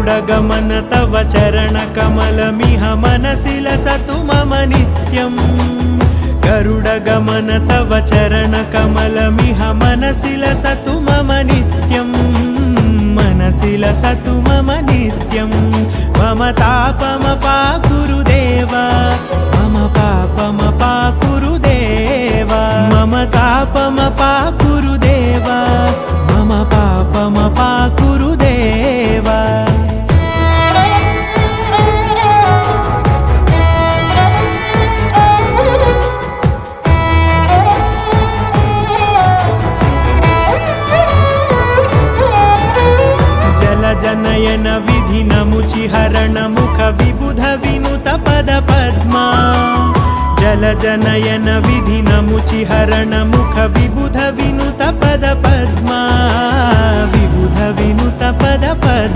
गरुडगमन तव चरणकमलमिह मनसि लसतु मम नित्यम् गरुडगमन तव चरणकमलमिह मनसि लसतु मम नित्यम् मनसि लसतु मम नित्यं मम तापमपाकुरु देवा मम पापमपाकुरु देवा मम तापमपाकुरु देवा मम पापमपाकुरु देवा जनयन विधि नमुचिहरण मुख विबुध विनुत पद पद्मा जल जनयन विधि नमुचिहरण मुख विबुध विनुत पद पद्मा विबुध विनुत पद पद्मा